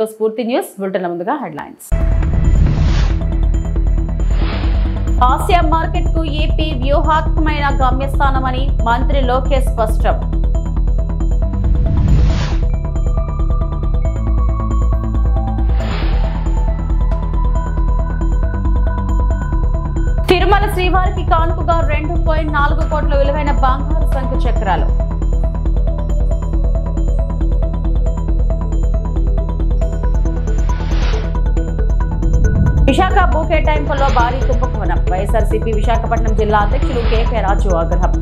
Welcome to స్ఫూర్తి news bulletin. ముందుగా headlines. Asia market కు ఏపీ వ్యూహాత్మకమైన గమ్యస్థానమని మంత్రి లోకేష్ స్పష్టం. తిరుమల శ్రీవారికి కానుకగా 2.4 కోట్ల విలువైన బంగారు శంఖ చక్రాలు. విశాఖ భూ కేటాయింపుల్లో భారీ కుంభకోణం. వైఎస్ఆర్సీపీ విశాఖపట్నం జిల్లా అధ్యక్షులు కేకే రాజు ఆగ్రహం.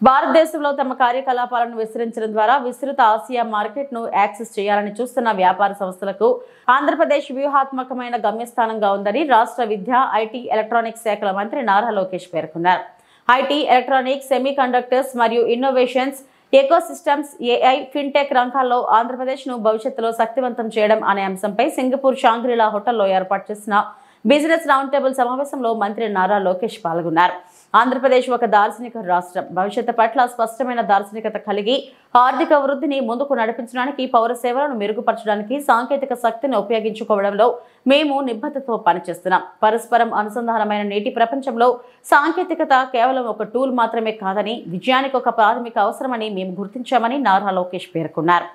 భారతదేశంలో తమ కార్యకలాపాలను విస్తరించడం ద్వారా విస్తృత ఆసియా మార్కెట్ ను యాక్సెస్ చేయాలని చూస్తున్న వ్యాపార సంస్థలకు ఆంధ్రప్రదేశ్ వ్యూహాత్మకమైన గమ్యస్థానంగా ఉందని రాష్ట్ర విద్య, ఐటీ, ఎలక్ట్రానిక్స్ శాఖల మంత్రి నారా లోకేష్ పేర్కొన్నారు. ఐటీ, ఎలక్ట్రానిక్స్, సెమీ కండక్టర్స్ మరియు ఇన్నోవేషన్స్, ఎకోసిస్టమ్స్, ఏఐ, ఫిన్టెక్ రంగాల్లో ఆంధ్రప్రదేశ్ ను భవిష్యత్తులో శక్తివంతం చేయడం అనే అంశంపై సింగపూర్ షాంగ్రీలా హోటల్లో ఏర్పాటు చేసిన బిజినెస్ రౌండ్ టేబుల్ సమావేశంలో మంత్రి నారా లోకేష్ పాల్గొన్నారు. ఆంధ్రప్రదేశ్ ఒక దార్శనిక రాష్ట్రం. భవిష్యత్తు పట్ల స్పష్టమైన దార్శనికత కలిగి ఆర్థిక వృద్ధిని ముందుకు నడిపించడానికి, పౌర సేవలను మెరుగుపరచడానికి సాంకేతిక శక్తిని ఉపయోగించుకోవడంలో మేము నిబద్ధతతో పనిచేస్తున్నాం. పరస్పరం అనుసంధానమైన నేటి ప్రపంచంలో సాంకేతికత కేవలం ఒక టూల్ మాత్రమే కాదని, విజయానికి ఒక ప్రాథమిక అవసరమని మేము గుర్తించామని నారా లోకేష్ పేర్కొన్నారు.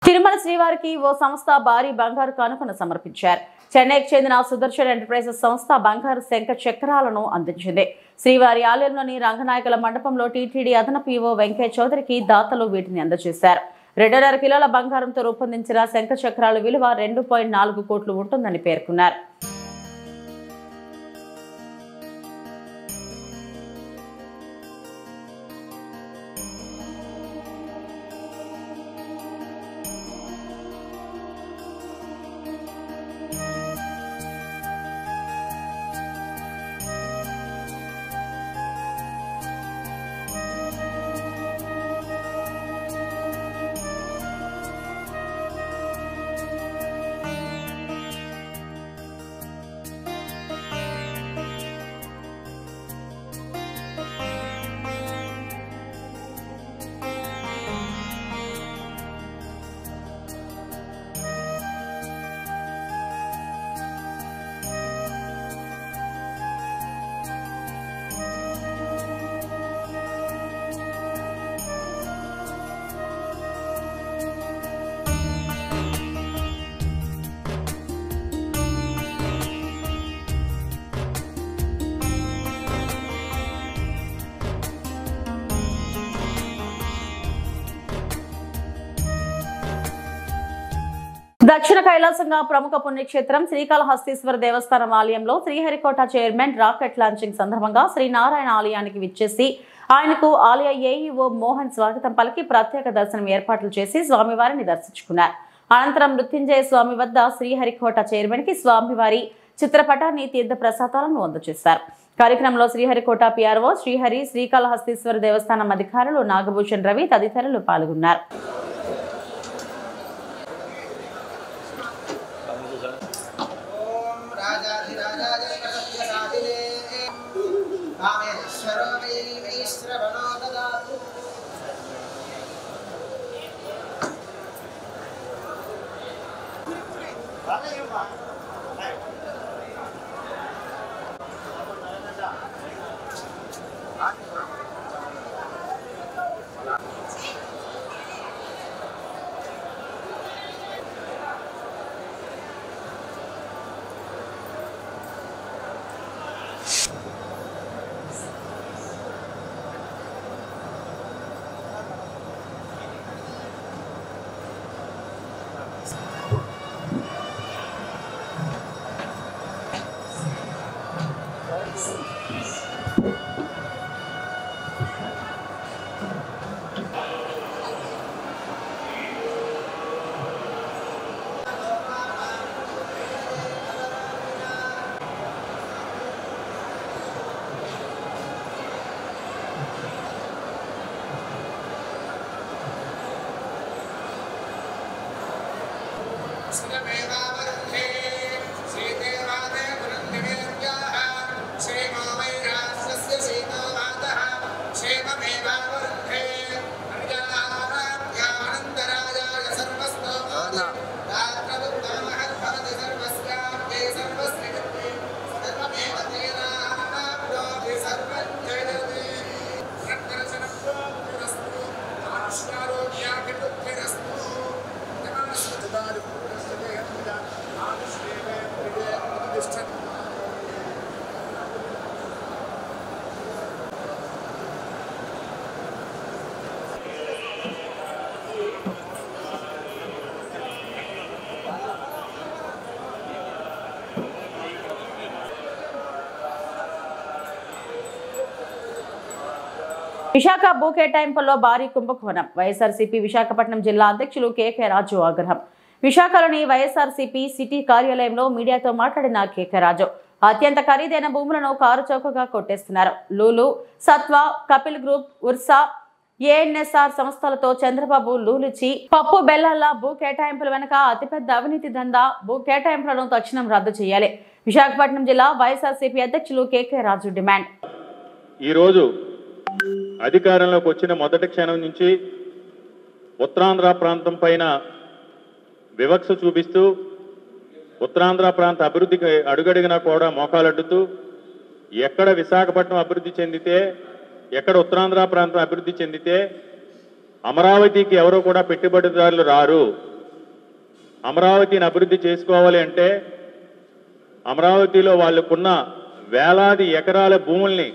తిరుమల శ్రీవారికి ఓ సంస్థ భారీ బంగారు కానుకను సమర్పించారు. చెన్నైకి చెందిన సుదర్శన్ ఎంటర్ప్రైజెస్ సంస్థ బంగారు శంఖ చక్రాలను అందించింది. శ్రీవారి ఆలయంలోని రంగనాయకుల మండపంలో టీటీడీ అదనపు ఈవో వెంకయ్య చౌదరికి దాతలు వీటిని అందజేశారు. 2.5 కిలోల బంగారంతో రూపొందించిన శంఖ చక్రాల విలువ 2.4 కోట్లు ఉంటుందని పేర్కొన్నారు. దక్షిణ కైలాసంగా ప్రముఖ పుణ్యక్షేత్రం శ్రీకాళహస్తీశ్వర దేవస్థానం ఆలయంలో శ్రీహరికోట చైర్మన్ రాకెట్ లాంచింగ్ సందర్భంగా శ్రీనారాయణ ఆలయానికి విచ్చేసి ఆయనకు ఆలయ ఏఈఓ మోహన్ స్వాగతం పలికి ప్రత్యేక దర్శనం ఏర్పాట్లు చేసి స్వామివారిని దర్శించుకున్నారు. అనంతరం మృత్యుంజయ స్వామి వద్ద శ్రీహరికోట చైర్మన్ కి స్వామివారి చిత్రపటాన్ని తీర్థ ప్రసాదాలను అందజేశారు. కార్యక్రమంలో శ్రీహరికోట పిఆర్ఓ శ్రీహరి, శ్రీకాళహస్తీశ్వర దేవస్థానం అధికారులు నాగభూషణ్ రవి తదితరులు పాల్గొన్నారు. విశాఖ భూ కేటాయింపుల్లో భారీ కుంభకోణం. వైఎస్ఆర్సీపీ విశాఖపట్నం జిల్లా అధ్యక్షులు కేకే రాజు ఆగ్రహం. విశాఖలోని వైఎస్ఆర్సీపీ సిటీ కార్యాలయంలో మీడియాతో మాట్లాడిన కేకే రాజు అత్యంత ఖరీదైన భూములను కారు చౌకగా కొట్టేస్తున్నారు. లూలు, సత్వ, కపిల్ గ్రూప్, ఉర్సా, ఏఎన్ఎస్ఆర్ సంస్థలతో చంద్రబాబు లూలిచ్చి పప్పు బెల్లాల భూ కేటాయింపుల వెనుక అతిపెద్ద అవినీతి దందా. భూ కేటాయింపులను తక్షణం రద్దు చేయాలి. విశాఖపట్నం జిల్లా వైఎస్ఆర్సీపీ అధ్యక్షులు కేకే రాజు డిమాండ్. ఈ రోజు అధికారంలోకి వచ్చిన మొదటి క్షణం నుంచి ఉత్తరాంధ్ర ప్రాంతం పైన వివక్ష చూపిస్తూ ఉత్తరాంధ్ర ప్రాంత అభివృద్ధికి అడుగడిగినా కూడా మోకాలడ్డుతూ ఎక్కడ విశాఖపట్నం అభివృద్ధి చెందితే, ఎక్కడ ఉత్తరాంధ్ర ప్రాంతం అభివృద్ధి చెందితే అమరావతికి ఎవరో కూడా పెట్టుబడిదారులు రారు. అమరావతిని అభివృద్ధి చేసుకోవాలి అంటే అమరావతిలో వాళ్ళకున్న వేలాది ఎకరాల భూముల్ని,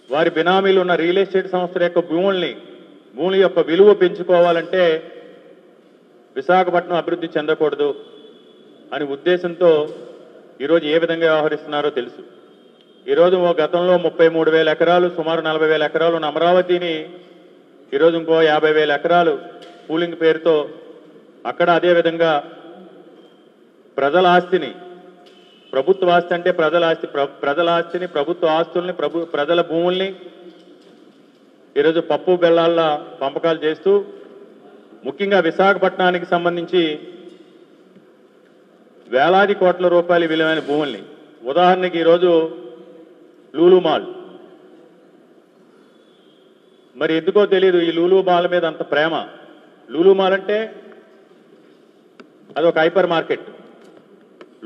వారి బినామీలు ఉన్న రియల్ ఎస్టేట్ సంస్థల యొక్క భూముల యొక్క విలువ పెంచుకోవాలంటే విశాఖపట్నం అభివృద్ధి చెందకూడదు అనే ఉద్దేశంతో ఈరోజు ఏ విధంగా వ్యవహరిస్తున్నారో తెలుసు. ఈరోజు గతంలో 33,000 ఎకరాలు, సుమారు 40,000 ఎకరాలు ఉన్న అమరావతిని ఈరోజు ఇంకో 50,000 ఎకరాలు పూలింగ్ పేరుతో అక్కడ అదేవిధంగా ప్రజల ఆస్తిని, ప్రభుత్వ ఆస్తి అంటే ప్రజల ఆస్తిని, ప్రభుత్వ ఆస్తుల్ని, ప్రజల భూముల్ని ఈరోజు పప్పు బెల్లాల పంపకాలు చేస్తూ ముఖ్యంగా విశాఖపట్నానికి సంబంధించి వేలాది కోట్ల రూపాయల విలువైన భూముల్ని, ఉదాహరణకి ఈరోజు లూలు మాల్, మరి ఎందుకో తెలియదు ఈ లూలు మాల్ మీద అంత ప్రేమ. లూలు మాల్ అంటే అదొక హైపర్ మార్కెట్.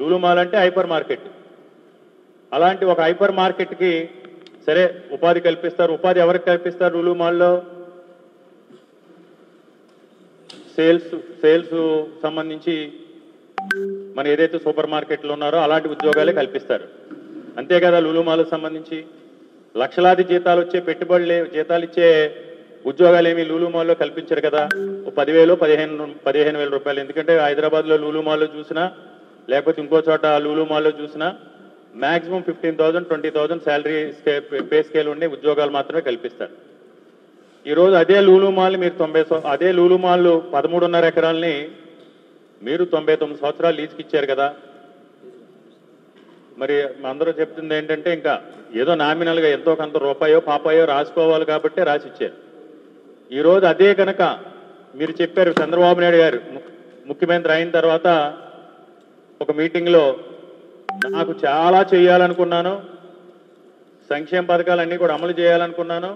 లూలు మాల్ అంటే హైపర్ మార్కెట్. అలాంటి ఒక హైపర్ మార్కెట్కి సరే ఉపాధి కల్పిస్తారు. ఉపాధి ఎవరికి కల్పిస్తారు? లూలు మాల్లో సేల్స్ సంబంధించి మన ఏదైతే సూపర్ మార్కెట్లు ఉన్నారో అలాంటి ఉద్యోగాలే కల్పిస్తారు. అంతే కదా. లూలు మాల్కి సంబంధించి లక్షలాది జీతాలు వచ్చే జీతాలు ఇచ్చే ఉద్యోగాలు ఏమి లూలు మాల్లో కల్పించారు కదా. 10,000 15,000 రూపాయలు. ఎందుకంటే హైదరాబాద్లో లూలు మాల్లో చూసినా లేకపోతే ఇంకో చోట లూలు మాల్లో చూసినా మ్యాక్సిమం 15,000 20,000 శాలరీ పే స్కేల్ ఉండే ఉద్యోగాలు మాత్రమే కల్పిస్తారు. ఈరోజు అదే లూలు మాల్ మీరు 13.5 ఎకరాలని మీరు 99 సంవత్సరాలు లీజుకి ఇచ్చారు కదా. మరి అందరూ చెప్తుంది ఏంటంటే ఇంకా ఏదో నామినల్గా ఎంతో కొంత రూపాయో పాపాయో రాసుకోవాలి కాబట్టి రాసి ఇచ్చారు. ఈరోజు అదే కనుక మీరు చెప్పారు, చంద్రబాబు నాయుడు గారు ముఖ్యమంత్రి అయిన తర్వాత ఒక మీటింగ్లో నాకు చాలా చేయాలనుకున్నాను, సంక్షేమ పథకాలన్నీ కూడా అమలు చేయాలనుకున్నాను,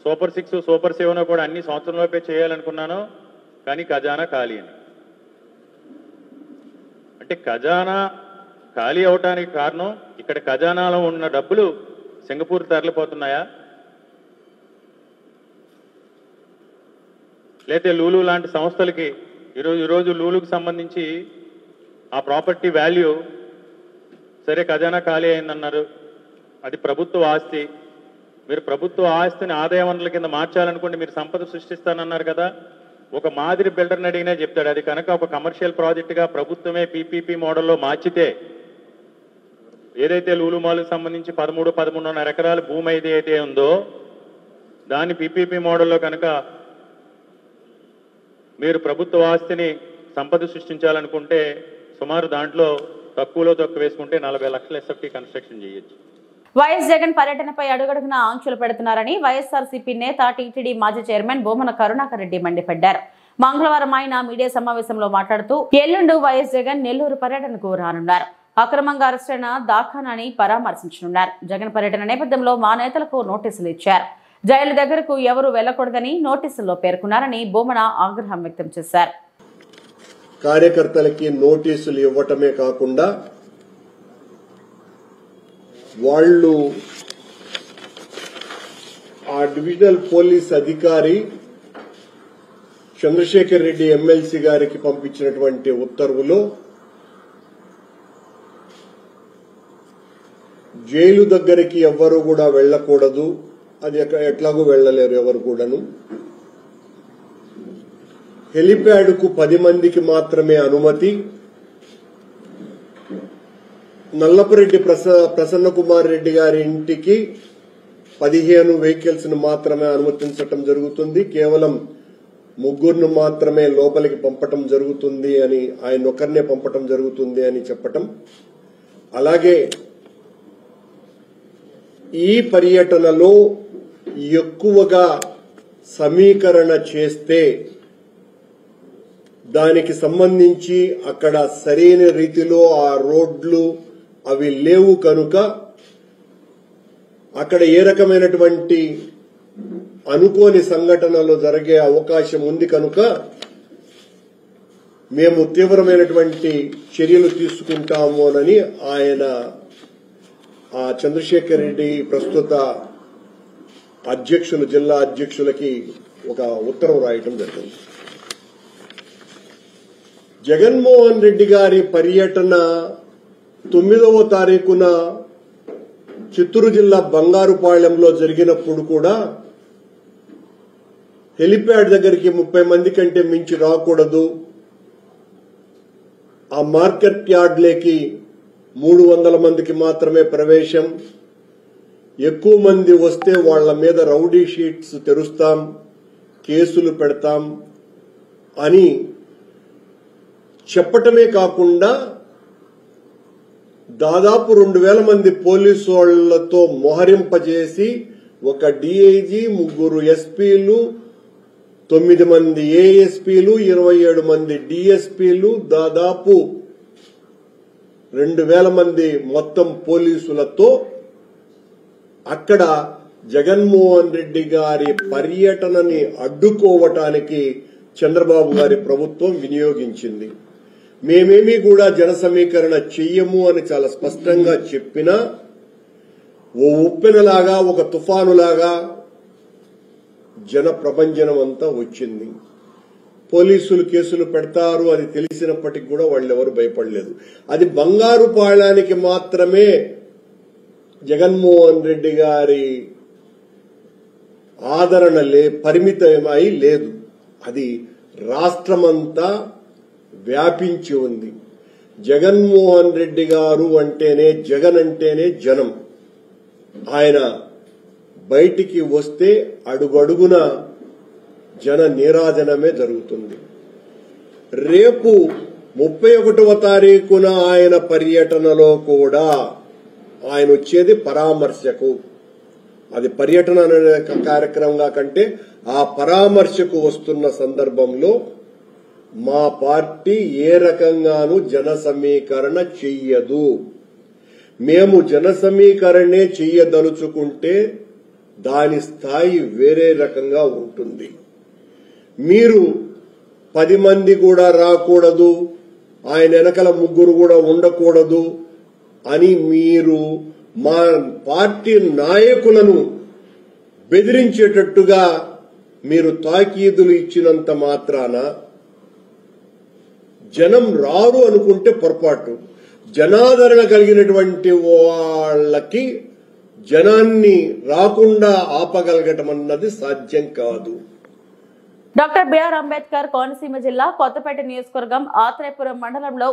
సూపర్ 6 సూపర్ 7 కూడా అన్ని సంవత్సరంలోపే చేయాలనుకున్నాను, కానీ ఖజానా ఖాళీ అని. అంటే ఖజానా ఖాళీ అవటానికి కారణం ఇక్కడ ఖజానాలో ఉన్న డబ్బులు సింగపూర్ తరలిపోతున్నాయా, లేకపోతే లూలు లాంటి సంస్థలకి ఈరోజు లూలుకు సంబంధించి ఆ ప్రాపర్టీ వాల్యూ సరే ఖజానా ఖాళీ అయిందన్నారు, అది ప్రభుత్వ ఆస్తి. మీరు ప్రభుత్వ ఆస్తిని ఆదాయ వనరుల కింద మార్చాలనుకుంటే మీరు సంపద సృష్టిస్తానన్నారు కదా. ఒక మాదిరి బిల్డర్ని అడిగినా చెప్తాడు, అది కనుక ఒక కమర్షియల్ ప్రాజెక్టుగా ప్రభుత్వమే పీపీపీ మోడల్లో మార్చితే ఏదైతే లూలు మాల్కి సంబంధించి 13.5 ఎకరాల భూమి అయితే ఉందో దాన్ని పీపీపీ మోడల్లో కనుక మీరు ప్రభుత్వ ఆస్తిని సంపద సృష్టించాలనుకుంటే సుమారు దాంట్లో తక్కువలో తక్కువ వేసుకుంటే 40 లక్షల ఎస్ఎఫ్టీ కన్స్ట్రక్షన్ చేయొచ్చు. వైఎస్ జగన్ పర్యటనపై అడుగడుగున ఆంక్షలు పెడుతున్నారని వైఎస్ఆర్సీపీ నేత టీటీడీ మాజీ చైర్మన్ బోమన కరుణాకర్ రెడ్డి మండిపడ్డారు. మంగళవారం ఆయన మీడియా సమావేశంలో మాట్లాడుతూ ఎల్లుండి వైఎస్ జగన్ నెల్లూరు పర్యటనకు రానున్నారు. అక్రమంగా అరెస్టైన దాఖానాని పరామర్శించనున్నారు. జగన్ పర్యటన నేపథ్యంలో మా నేతలకు నోటీసులు ఇచ్చారు. జైలు దగ్గరకు ఎవరు వెళ్లకూడదని నోటీసుల్లో పేర్కొన్నారని బోమన ఆగ్రహం వ్యక్తం చేశారు. కార్యకర్తలకి నోటీసులు ఇవ్వటమే కాకుండా వాళ్ళు ఆ డివిజనల్ పోలీస్ అధికారి చంద్రశేఖర్ రెడ్డి ఎమ్మెల్సీ గారికి పంపించినటువంటి ఉత్తర్వులో జైలు దగ్గరికి ఎవ్వరూ కూడా వెళ్లకూడదు, అది ఎట్లాగూ వెళ్లలేరు ఎవరు కూడాను. హెలిప్యాడ్కు 10 మందికి మాత్రమే అనుమతి. నల్లపురెడ్డి ప్రసన్న కుమార్ రెడ్డి గారి ఇంటికి 15 వెహికల్స్ ను మాత్రమే అనుమతించటం జరుగుతుంది. కేవలం 3 మాత్రమే లోపలికి పంపటం జరుగుతుంది అని, ఆయన ఒక్కరినే పంపటం జరుగుతుంది అని చెప్పటం. అలాగే ఈ పర్యటనలో ఎక్కువగా సమీకరణ చేస్తే దానికి సంబంధించి అక్కడ సరైన రీతిలో ఆ రోడ్లు అవి లేవు కనుక అక్కడ ఏ రకమైనటువంటి అనుకోని సంఘటనలు జరిగే అవకాశం ఉంది కనుక మేము తీవ్రమైనటువంటి చర్యలు తీసుకుంటాము అని ఆయన ఆ చంద్రశేఖర్ రెడ్డి ప్రస్తుత అధ్యక్షులు జిల్లా అధ్యక్షులకి ఒక ఉత్తరం రాయటం జరిగింది. జగన్మోహన్ రెడ్డి గారి పర్యటన 9వ తారీఖున చిత్తూరు జిల్లా బంగారుపాళ్యంలో జరిగినప్పుడు కూడా హెలిప్యాడ్ దగ్గరికి 30 మంది కంటే మించి రాకూడదు, ఆ మార్కెట్ యార్డ్లోకి 300 మందికి మాత్రమే ప్రవేశం, ఎక్కువ మంది వస్తే వాళ్ల మీద రౌడీ షీట్స్ తెరుస్తాం, కేసులు పెడతాం అని చెప్పటమే కాకుండా దాదాపు 2000 మంది పోలీసు వాళ్లతో మోహరింపజేసి ఒక డీఐజీ, 3 ఎస్పీలు, 9 మంది ఏఎస్పీలు, 27 మంది డీఎస్పీలు, దాదాపు 2000 మంది మొత్తం పోలీసులతో అక్కడ జగన్మోహన్ రెడ్డి గారి పర్యటనని అడ్డుకోవటానికి చంద్రబాబు గారి ప్రభుత్వం వినియోగించింది. మేమేమీ కూడా జన సమీకరణ చెయ్యము అని చాలా స్పష్టంగా చెప్పినా ఓ ఉప్పెనలాగా, ఒక తుఫానులాగా జన ప్రభంజనం అంతా వచ్చింది. పోలీసులు కేసులు పెడతారు అది తెలిసినప్పటికీ కూడా వాళ్ళెవరు భయపడలేదు. అది బంగారుపాళ్యానికి మాత్రమే జగన్మోహన్ రెడ్డి గారి ఆదరణ పరిమితమై లేదు, అది రాష్ట్రమంతా వ్యాపించి ఉంది. జగన్మోహన్ రెడ్డి గారు అంటేనే, జగన్ అంటేనే జనం. ఆయన బయటికి వస్తే అడుగడుగున జన నీరాజనమే జరుగుతుంది. రేపు 31వ తారీఖున ఆయన పర్యటనలో కూడా ఆయన వచ్చేది పరామర్శకు. అది పర్యటన అనే కార్యక్రమంగా కంటే ఆ పరామర్శకు వస్తున్న సందర్భంలో మా పార్టీ ఏ రకంగానూ జన సమీకరణ చెయ్యదు. మేము జన సమీకరణే చెయ్యదలుచుకుంటే దాని స్థాయి వేరే రకంగా ఉంటుంది. మీరు 10 మంది కూడా రాకూడదు, ఆయన వెనకల 3 కూడా ఉండకూడదు అని మీరు మా పార్టీ నాయకులను బెదిరించేటట్టుగా మీరు తాకీదులు ఇచ్చినంత మాత్రాన జనం రారు అనుకుంటే పొరపాటు. జనాదరణ కలిగినటువంటి వాళ్ళకి జనాన్ని రాకుండా ఆపగలగటం అన్నది సాధ్యం కాదు. డాక్టర్ బిఆర్ అంబేద్కర్ కోనసీమ జిల్లా కొత్తపేట నియోజకవర్గం ఆత్రేయపురం మండలంలో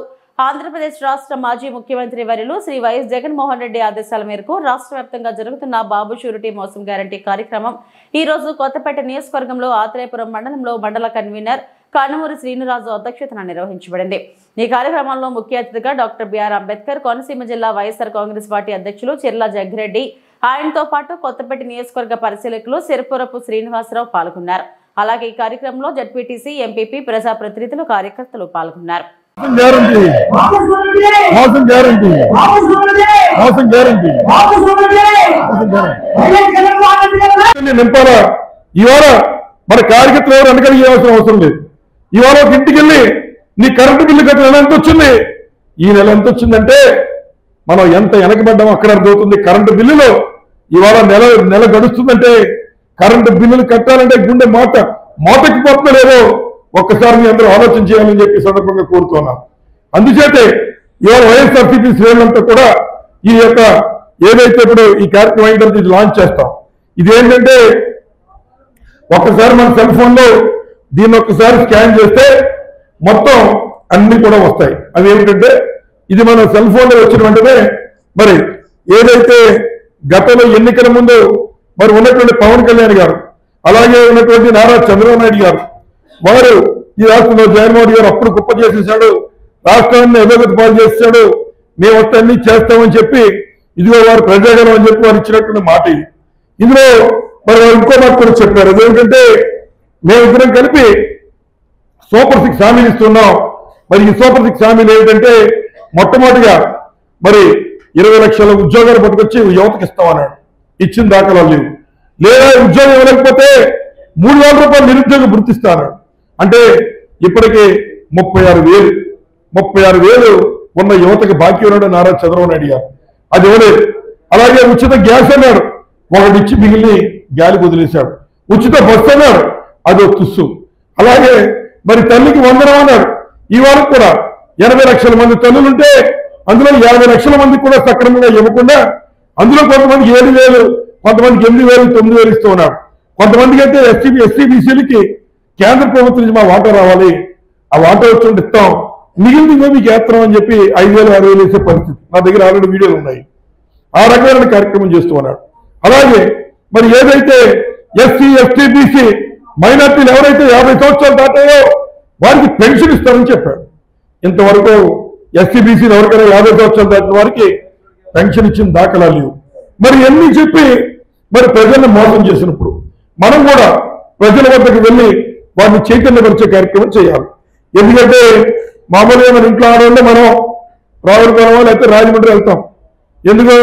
ఆంధ్రప్రదేశ్ రాష్ట్ర మాజీ ముఖ్యమంత్రి వర్యులు శ్రీ వైఎస్ జగన్మోహన్ రెడ్డి ఆదేశాల మేరకు రాష్ట్ర వ్యాప్తంగా జరుగుతున్న బాబు షూరిటీ మోసం గ్యారంటీ కార్యక్రమం ఈ రోజు కొత్తపేట నియోజకవర్గంలో ఆత్రేయపురం మండలంలో మండల కన్వీనర్ కానుమూరి శ్రీనిరాజు అధ్యక్షతన నిర్వహించబడింది. ఈ కార్యక్రమంలో ముఖ్య అతిథిగా డాక్టర్ బిఆర్ అంబేద్కర్ కోనసీమ జిల్లా వైఎస్ఆర్ కాంగ్రెస్ పార్టీ అధ్యక్షులు చిర్ల జగ్గిరెడ్డి, ఆయనతో పాటు కొత్తపేట నియోజకవర్గ పరిశీలకులు సిరిపురపు శ్రీనివాసరావు పాల్గొన్నారు. అలాగే ఈ కార్యక్రమంలో జడ్పీటీసీ, ఎంపీపీ, ప్రజాప్రతినిధులు, కార్యకర్తలు పాల్గొన్నారు. ఇవాళ మన కార్యకర్తలు ఎవరు వెనకలిగే అవసరం లేదు. ఇవాళ ఒక ఇంటికి వెళ్ళి నీ కరెంటు బిల్లు గత నెల ఎంత వచ్చింది, ఈ నెల ఎంత వచ్చిందంటే మనం ఎంత వెనకబడ్డామో అక్కడ అర్థమవుతుంది. కరెంటు బిల్లులో ఇవాళ నెల గడుస్తుందంటే కరెంటు బిల్లులు కట్టాలంటే గుండె మోతెక్కిపోతుందో లేదో ఒక్కసారి మీ అందరూ ఆలోచన చేయాలని చెప్పి సందర్భంగా కోరుతున్నాం. అందుచేతే ఇవాళ వైఎస్ఆర్సీపీ శ్రేణులంతా కూడా ఈ యొక్క ఏదైతే ఇప్పుడు ఈ కార్యక్రమం అయిన తర్వాత ఇది లాంచ్ చేస్తాం. ఇదేంటంటే ఒక్కసారి మన సెల్ ఫోన్ లో దీన్ని ఒక్కసారి స్కాన్ చేస్తే మొత్తం అన్ని కూడా వస్తాయి. అవి ఏమిటంటే ఇది మన సెల్ ఫోన్ లో వచ్చిన వెంటనే మరి ఏదైతే గతంలో ఎన్నికల ముందు మరి ఉన్నటువంటి పవన్ కళ్యాణ్ గారు, అలాగే ఉన్నటువంటి నారా చంద్రబాబు నాయుడు గారు, వారు ఈ రాష్ట్రంలో జగన్మోహన్ గారు అప్పుడు గొప్ప చేసేసాడు, రాష్ట్రాన్ని అభివృద్ధి పాలు చేశాడు, మేము అన్ని చేస్తామని చెప్పి ఇదిగో వారు ప్రజాగలం అని చెప్పి వారు ఇచ్చినటువంటి మాట ఇది. ఇందులో మరి వారు ఇంకో మాట కూడా చెప్పారు, అదేంటంటే మేమిద్దరం కలిపి సూపర్ 6 హామీలు ఇస్తున్నాం. మరి ఈ సూపర్ 6 హామీలు ఏమిటంటే మొట్టమొదటిగా మరి 20 లక్షల ఉద్యోగాలు పట్టుకొచ్చి యువతకి ఇస్తామన్నాడు, ఇచ్చిన దాఖలాలు లేవు. లేదా ఉద్యోగం ఇవ్వలేకపోతే 3,000 రూపాయలు నిరుద్యోగం గుర్తిస్తాను అంటే ఇప్పటికి 36,000 ఉన్న యువతకి బాకీ ఉన్నాడు నారా చంద్రబాబు నాయుడు గారు, అది ఇవ్వలేదు. అలాగే ఉచిత గ్యాస్ అన్నాడు, ఒకటి ఇచ్చి మిగిలిని గాలి వదిలేశాడు. ఉచిత బస్సు అన్నాడు, అదో తుస్సు. అలాగే మరి తల్లికి 100 అన్నాడు, ఇవాళ కూడా 80 లక్షల మంది తల్లులుంటే అందులో 50 లక్షల మంది కూడా సక్రమంగా ఇవ్వకుండా అందులో కొంతమందికి 7,000, కొంతమందికి 8,000, 9,000 ఇస్తూ ఉన్నాడు. కొంతమందికి అయితే ఎస్సీ బీసీలకి కేంద్ర ప్రభుత్వం నుంచి మా వాటా రావాలి, ఆ వాటా వచ్చి ఇస్తాం, మిగిలింది మీకు ఏత్రం అని చెప్పి 5,000, 6,000 వేసే పరిస్థితి నా దగ్గర ఆల్రెడీ వీడియోలు ఉన్నాయి. ఆ రకమైన కార్యక్రమం చేస్తూ ఉన్నాడు. అలాగే మరి ఏదైతే ఎస్సీ, ఎస్టీ, బీసీ మైనార్టీలు ఎవరైతే 50 సంవత్సరాలు దాటాయో వారికి పెన్షన్ ఇస్తారని చెప్పాడు. ఇంతవరకు ఎస్సీ బీసీలు ఎవరికైనా 50 సంవత్సరాలు దాటిన వారికి పెన్షన్ ఇచ్చిన దాఖలాలు లేవు. మరి ఎన్ని చెప్పి మరి ప్రజలను మోసం చేసినప్పుడు మనం కూడా ప్రజల వద్దకు వెళ్ళి వారిని చైతన్యపరిచే కార్యక్రమం చేయాలి. ఎందుకంటే మామూలుగా మన ఇంట్లో ఆడవాళ్ళే మనం రావులపురం లేకపోతే రాజమండ్రి వెళ్తాం, ఎందుకు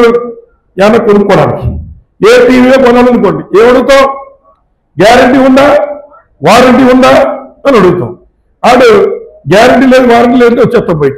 ఏమన్నా కొనుక్కోవడానికి. ఏ టీవీలో కొనాలనుకోండి, ఏమడుగుతాం, గ్యారంటీ ఉందా, వారంటీ ఉందా అని అడుగుతాం. ఆడు గ్యారంటీ లేదు, వారంటీ లేదు వచ్చేస్తాం బయట.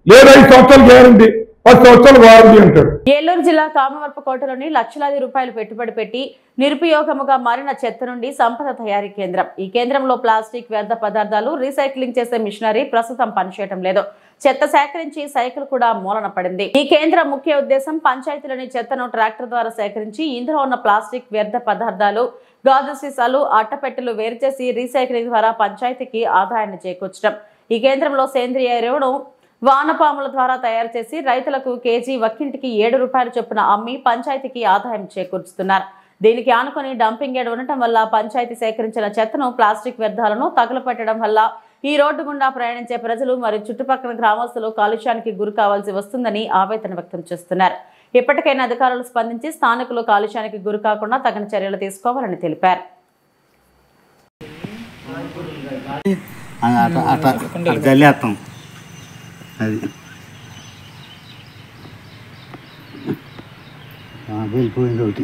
లేదా 5 సంవత్సరాలు గ్యారంటీ, 10 సంవత్సరాలు వారంటీ అంటాడు. ఏలూరు జిల్లా కామవరపుకోటలోని లక్షలాది రూపాయలు పెట్టుబడి పెట్టి నిరుపయోగముగా మారిన చెత్త నుండి సంపద తయారీ కేంద్రం. ఈ కేంద్రంలో ప్లాస్టిక్ వ్యర్థ పదార్థాలు రీసైక్లింగ్ చేసే మిషనరీ ప్రస్తుతం పనిచేయడం లేదు. చెత్త సేకరించి సైకిల్ కూడా మూలన పడింది. ఈ కేంద్రం ముఖ్య ఉద్దేశం పంచాయతీలోని చెత్తను ట్రాక్టర్ ద్వారా సేకరించి ఇందులో ఉన్న ప్లాస్టిక్ వ్యర్థ పదార్థాలు, గాజు సీసాలు, అట్టపెట్టెలు వేరు చేసి రీసైక్లింగ్ ద్వారా పంచాయతీకి ఆదాయాన్ని చేకూర్చడం. ఈ కేంద్రంలో సేంద్రియ ఎరువును వానపాముల ద్వారా తయారు చేసి రైతులకు కేజీ ఒక్కింటికి 7 రూపాయలు చొప్పున అమ్మి పంచాయతీకి ఆదాయం చేకూర్చుతున్నారు. దీనికి ఆనుకొని డంపింగ్ యార్డ్ ఉండటం వల్ల పంచాయతీ సేకరించిన చెత్తను, ప్లాస్టిక్ వ్యర్థాలను తగులపెట్టడం వల్ల ఈ రోడ్డు గుండా ప్రయాణించే ప్రజలు మరియు చుట్టుపక్కల గ్రామస్తులు కాలుష్యానికి గురి కావాల్సి వస్తుందని ఆవేదన వ్యక్తం చేస్తున్నారు. ఇప్పటికైనా అధికారులు స్పందించి స్థానికులు కాలుష్యానికి గురి కాకుండా తగిన చర్యలు తీసుకోవాలని తెలిపారు. అది వెళ్ళిపోయింది ఒకటి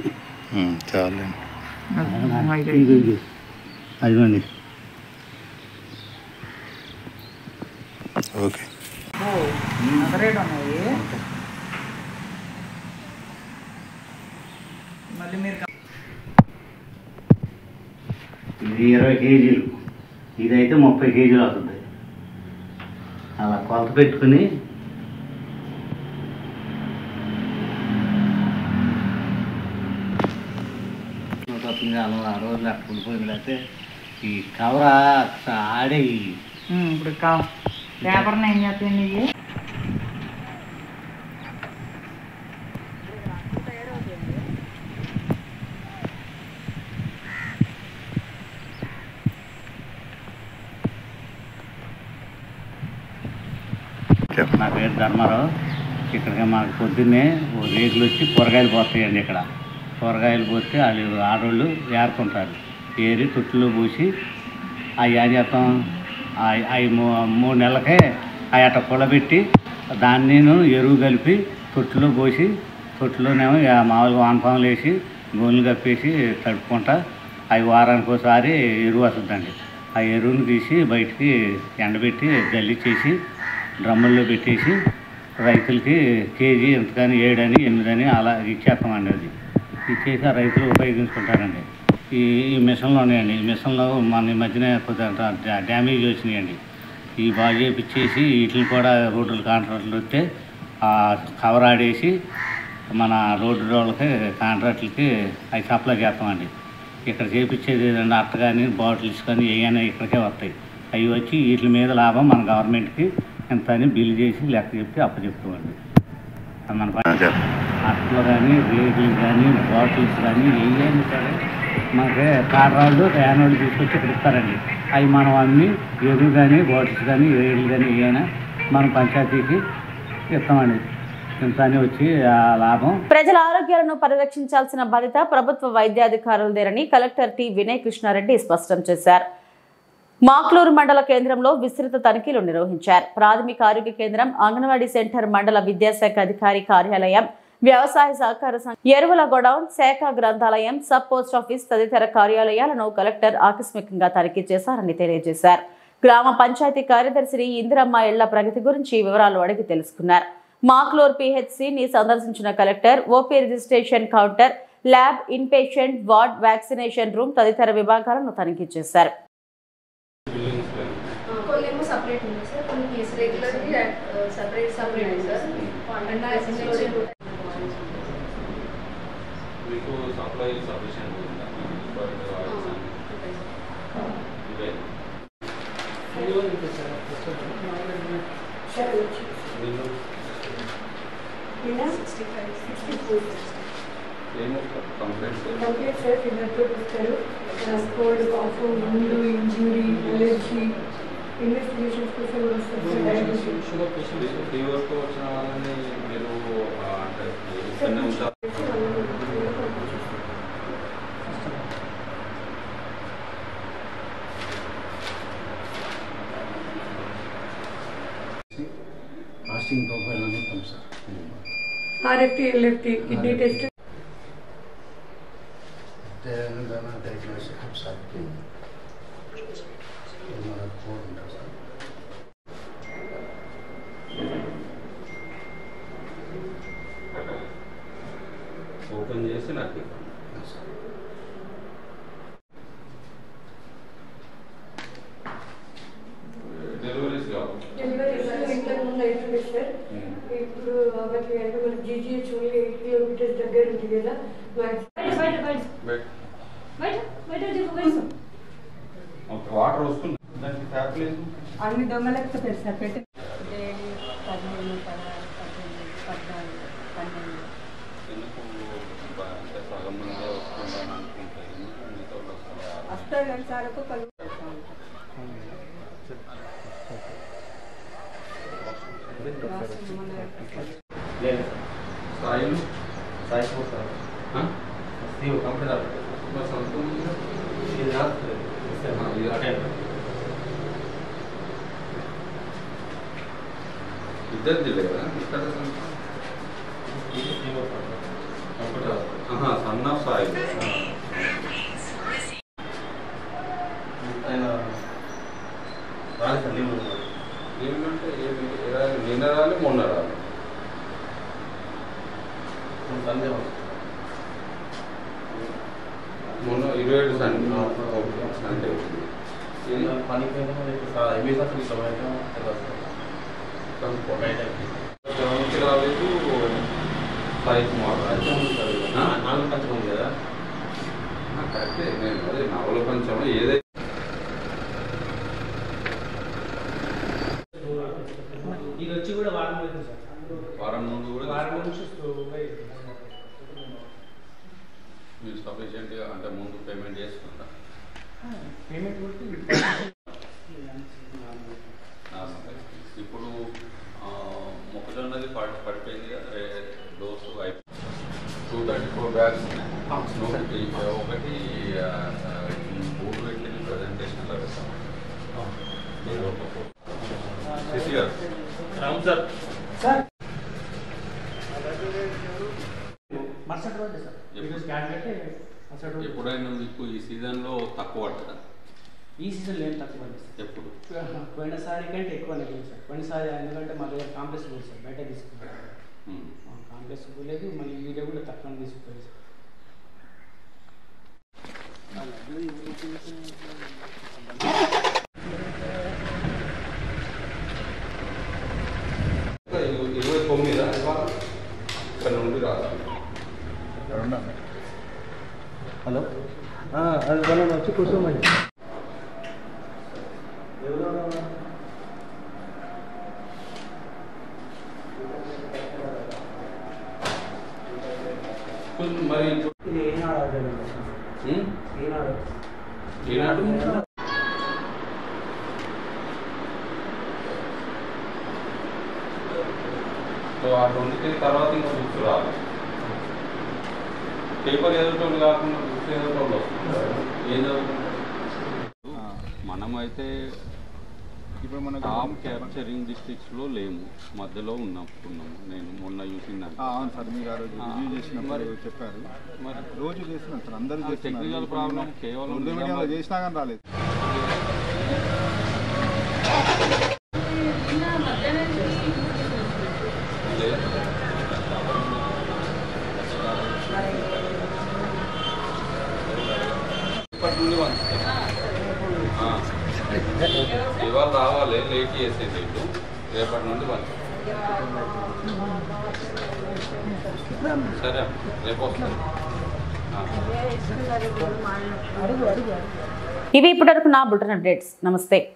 చాలండి, అదిగోండి. ఓకే ఇది 20 కేజీలు, ఇదైతే 30 కేజీలు అవుతుంది. అలా కొలత పెట్టుకుని అలా ఆ రోజులు అక్కడ ఉండిపోయింది. లేకపోతే ఈ కవర్ ఆడే ఇప్పుడు పేపర్ ఏం చేస్తాయండి ఇవి? నా పేరు ధర్మారావు. ఇక్కడికి మాకు పొద్దున్నే రేకులు వచ్చి కూరగాయలు పోతాయండి. ఇక్కడ కూరగాయలు పోతే వాళ్ళు ఆడవాళ్ళు ఏరుకుంటారు, ఏరి తొట్టులో పోసి అవి ఏం చేస్తాం, అవి 3 నెలలకే అవి అట్ట పొలబెట్టి దాన్ని ఎరువు కలిపి తొట్టులో పోసి, తొట్టులోనేమో మామూలుగా వానపాములు వేసి గోళ్ళు కప్పేసి తడుపుకుంటా అవి వారానికి ఒకసారి ఎరువు వస్తుందండి. ఆ ఎరువును తీసి బయటికి ఎండబెట్టి జల్లిచ్చేసి డ్రమ్ముల్లో పెట్టేసి రైతులకి కేజీ ఎంతకని 7 అని 8 అని అలా ఇచ్చేస్తామండి. అది ఇచ్చేసి ఆ రైతులు ఉపయోగించుకుంటారండి. ఈ మిషన్లు ఉన్నాయండి. ఈ మిషన్లో మన ఈ మధ్యన కొద్దిగా డ్యామేజ్ వచ్చినాయండి. ఈ బాగా చేపించేసి వీటిని కూడా రోడ్లు కాంట్రాక్టులు వస్తే ఆ కవర్ ఆడేసి మన రోడ్డు వాళ్ళకి కాంట్రాక్టులకి అవి సప్లై చేస్తామండి. ఇక్కడ చేపించేది ఏదంటే అట్ట కానీ బాటిల్స్ కానీ ఏమైనా ఇక్కడికే వస్తాయి. అవి వచ్చి వీటి మీద లాభం మన గవర్నమెంట్కి ఎంత అని బిల్లు చేసి లెక్క చెప్పి అప్పచెప్తామండి. మన అట్లు కానీ రేట్లు కానీ బాటిల్స్ కానీ ఏమైనా సరే మనకి కాడరాళ్ళు యానోళ్ళు తీసుకొచ్చి ఇక్కడ ఇస్తారండి. అవి మనం అమ్మి ఎరువు కానీ బాటిల్స్ కానీ రేట్లు కానీ ఏమైనా మనం పంచాయతీకి ఇస్తామండి. ఇంత అని వచ్చి ఆ లాభం. ప్రజల ఆరోగ్యాలను పరిరక్షించాల్సిన బాధ్యత ప్రభుత్వ వైద్యాధికారులదేనని కలెక్టర్ టి వినయ్ కృష్ణారెడ్డి స్పష్టం చేశారు. మాక్లూరు మండల కేంద్రంలో విస్తృత తనిఖీలు నిర్వహించారు. ప్రాథమిక ఆరోగ్య కేంద్రం, అంగన్వాడీ సెంటర్, మండల విద్యాశాఖ అధికారి కార్యాలయం, వ్యవసాయ సహకార సంఘం, ఎరువుల గోడౌన్, శాఖ గ్రంథాలయం, సబ్ పోస్ట్ ఆఫీస్ తదితర కార్యాలయాలను కలెక్టర్ ఆకస్మికంగా తనిఖీ చేశారని తెలియజేశారు. గ్రామ పంచాయతీ కార్యదర్శి ఇందిరమ్మ ఇళ్ల ప్రగతి గురించి వివరాలు అడిగి తెలుసుకున్నారు. మాక్లూర్ పిహెచ్సిని సందర్శించిన collector OP registration counter, lab, inpatient ward, vaccination room తదితర విభాగాలను తనిఖీ చేశారు. RFT, LFT, kidney test. Open చేసి నాకు డెలివరీస్ కావాలి. ఇంతకు ముందు అవుతుంది సార్. ఇప్పుడు అవన్నీ మన GGH 8 కిలోమీటర్స్ దగ్గర ఉంది కదా. వాటర్ వస్తుంది దానికి ట్యాప్ లేదు. అన్ని దొంగలకు తెలుసా పెట్టి సగం ముందే వస్తుందని అనుకుంటారు. మిగతా వస్తాయి కానీ సార్కు కలుగు స్థాయిలు ఇద్దరు జిల్లే కదా ఇక్కడ సన్ ఆఫ్ సాయి ఏమిటంటే నిన్న రాలి మొన్న రాలి మొన్న 27 సండే జనంకి రాలేదు. సాయి కుమార్ నాలుగు పంచం ఉంది కదా కరెక్టే. నేను అదే నవల పంచంలో ఏదైతే వారం ముందు కూడా మీరు సఫిషియెంట్గా అంటే ముందు పేమెంట్ చేసుకుంటా. ఇప్పుడు మొక్కజొన్నది పడిపోయింది కదా డోసు 234 బ్యాగ్స్ ఒకటి బోర్డు పెట్టిన ప్రజెంటేషన్లో వేస్తాం. ఎప్పుడైనా మీకు ఈ సీజన్లో తక్కువ పడుతుందా? ఈ సీజన్లో ఏం తక్కువ పడుతుంది ఎప్పుడు పోయినసారి కంటే ఎక్కువ లేదు సార్. పోయినసారి ఎందుకంటే మా దగ్గర కాంప్లెక్స్ పోలేదు సార్, బయట తీసుకుంటారు. కాంప్లెక్స్ పోలేదు, మళ్ళీ ఈ కూడా తక్కువ తీసుకుంటుంది సార్. ఇక్కడ నుండి రాదు. హలో అది వాళ్ళని వచ్చి కూర్చోమని మరి ఈనాడు సో ఆ 20 తర్వాత ఇంకా బుక్స్ రావాలి. పేపర్ చదివేటోళ్ళు కాకుండా బుక్స్ చదివేటోళ్ళు వస్తున్నారు. ఏం చదువుతుంటారు? మనమైతే ఇప్పుడు మన టాప్ క్యాప్చరింగ్ డిస్ట్రిక్ట్స్లో లేము, మధ్యలో ఉన్నాము. నేను మొన్న చూసిందాను. అవును సార్, మీరు ఆ రోజు రివ్యూ చేసినప్పుడు చెప్పారు. మరి రోజు చేస్తున్నారు సార్, అందరూ టెక్నికల్ ప్రాబ్లం కేవలం ఉర్దూ మీడియంలో చేసినా కానీ రాలేదు. ఇప్పటి నుండి ఇవాళ రావాలి, లేట్ చేసేది రేపటి నుండి సరే రేపు వస్తాను. ఇవి ఇప్పటివరకు నా బులెటిన్ అప్డేట్స్. నమస్తే.